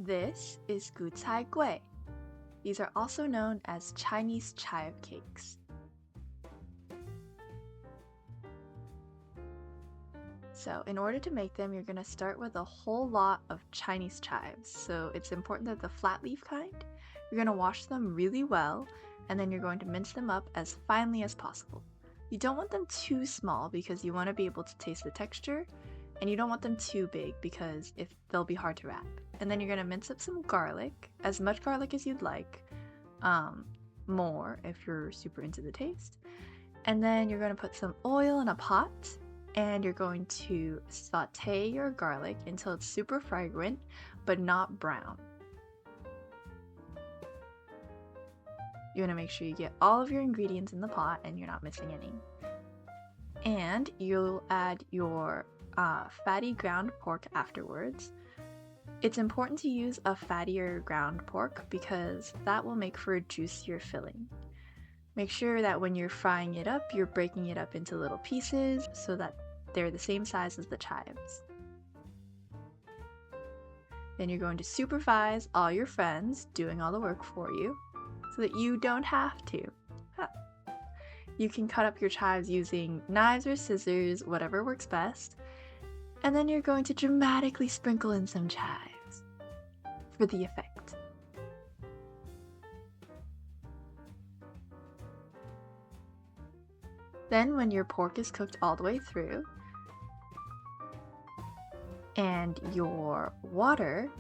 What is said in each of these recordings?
This is Chai Gue. These are also known as Chinese chive cakes. So in order to make them, you're going to start with a whole lot of Chinese chives. So it's important that the flat leaf kind, you're going to wash them really well, and then you're going to mince them up as finely as possible. You don't want them too small because you want to be able to taste the texture, and you don't want them too big because they'll be hard to wrap. And then you're going to mince up some garlic, as much garlic as you'd like, more if you're super into the taste. And then you're going to put some oil in a pot, and you're going to saute your garlic until it's super fragrant, but not brown. You want to make sure you get all of your ingredients in the pot and you're not missing any. And you'll add your fatty ground pork afterwards. It's important to use a fattier ground pork because that will make for a juicier filling. Make sure that when you're frying it up, you're breaking it up into little pieces so that they're the same size as the chives. Then you're going to supervise all your friends doing all the work for you so that you don't have to. You can cut up your chives using knives or scissors, whatever works best. And then you're going to dramatically sprinkle in some chives for the effect. Then when your pork is cooked all the way through and your water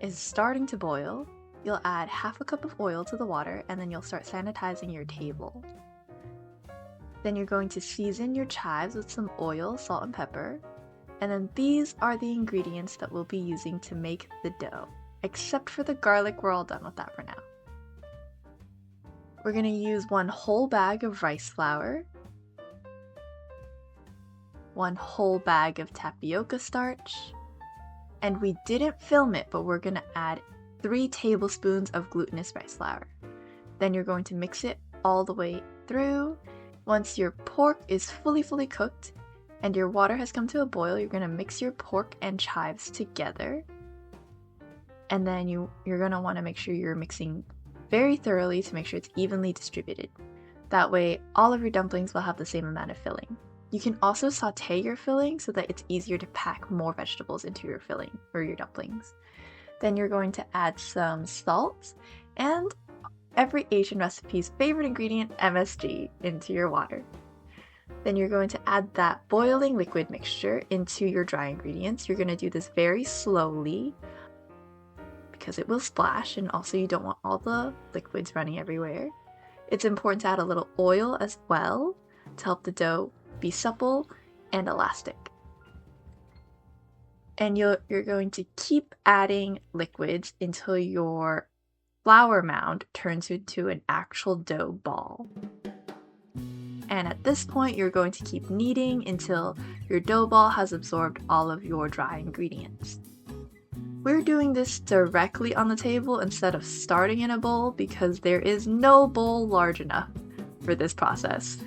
is starting to boil, you'll add half a cup of oil to the water and then you'll start sanitizing your table. Then you're going to season your chives with some oil, salt, and pepper. And then these are the ingredients that we'll be using to make the dough. Except for the garlic, we're all done with that for now. We're going to use 1 whole bag of rice flour, 1 whole bag of tapioca starch, and we didn't film it, but we're going to add 3 tablespoons of glutinous rice flour. Then you're going to mix it all the way through. Once your pork is fully cooked and your water has come to a boil, you're going to mix your pork and chives together. And then you're going to want to make sure you're mixing very thoroughly to make sure it's evenly distributed. That way, all of your dumplings will have the same amount of filling. You can also saute your filling so that it's easier to pack more vegetables into your filling or your dumplings. Then you're going to add some salt and every Asian recipe's favorite ingredient, MSG, into your water. Then you're going to add that boiling liquid mixture into your dry ingredients. You're going to do this very slowly because it will splash, and also you don't want all the liquids running everywhere. It's important to add a little oil as well to help the dough be supple and elastic. And you're going to keep adding liquids until your flour mound turns into an actual dough ball. And at this point, you're going to keep kneading until your dough ball has absorbed all of your dry ingredients. We're doing this directly on the table instead of starting in a bowl because there is no bowl large enough for this process.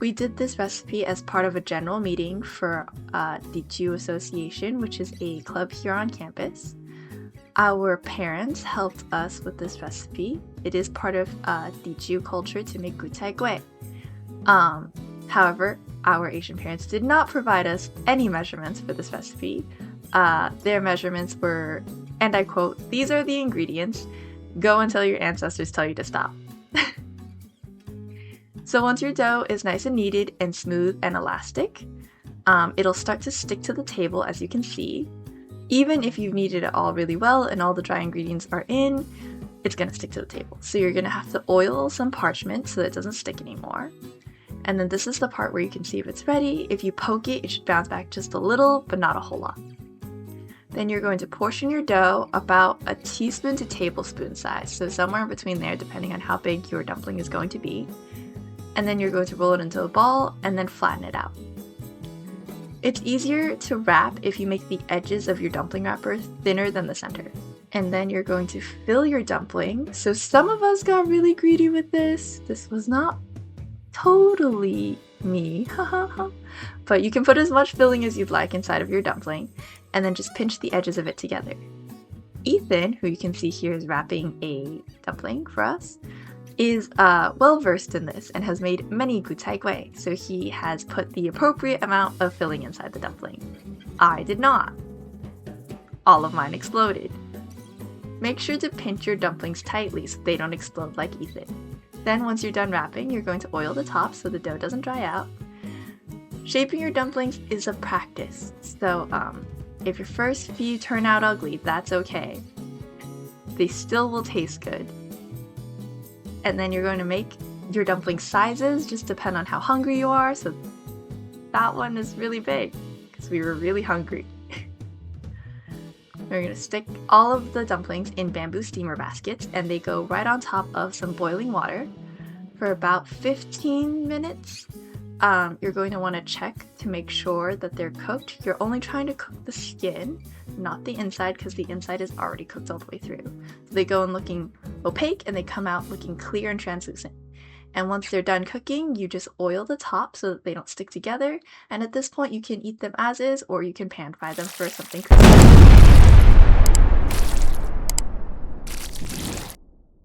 We did this recipe as part of a general meeting for the Jew Association, which is a club here on campus. Our parents helped us with this recipe. It is part of the Jew culture to make Chai Gue. However, our Asian parents did not provide us any measurements for this recipe. Their measurements were, and I quote, "These are the ingredients. Go until your ancestors tell you to stop." So once your dough is nice and kneaded and smooth and elastic, it'll start to stick to the table, as you can see. Even if you've kneaded it all really well and all the dry ingredients are in, it's going to stick to the table. So you're going to have to oil some parchment so that it doesn't stick anymore. And then this is the part where you can see if it's ready. If you poke it, it should bounce back just a little, but not a whole lot. Then you're going to portion your dough about a teaspoon to tablespoon size, so somewhere in between there, depending on how big your dumpling is going to be. And then you're going to roll it into a ball and then flatten it out. It's easier to wrap if you make the edges of your dumpling wrapper thinner than the center. And then you're going to fill your dumpling. So some of us got really greedy with this. This was not totally me, but you can put as much filling as you'd like inside of your dumpling. and then just pinch the edges of it together. Ethan, who you can see here is wrapping a dumpling for us, is well versed in this and has made many Chai Gue, so he has put the appropriate amount of filling inside the dumpling. I did not. All of mine exploded. Make sure to pinch your dumplings tightly so they don't explode like Ethan. Then once you're done wrapping, you're going to oil the top so the dough doesn't dry out. Shaping your dumplings is a practice, so if your first few turn out ugly, that's okay. They still will taste good. And then you're going to make your dumpling sizes just depend on how hungry you are, so that one is really big because we were really hungry. We're going to stick all of the dumplings in bamboo steamer baskets, and they go right on top of some boiling water for about 15 minutes. You're going to want to check to make sure that they're cooked. You're only trying to cook the skin, not the inside, because the inside is already cooked all the way through. So they go in looking opaque and they come out looking clear and translucent. And once they're done cooking, you just oil the top so that they don't stick together. And at this point, you can eat them as is, or you can pan fry them for something crispy.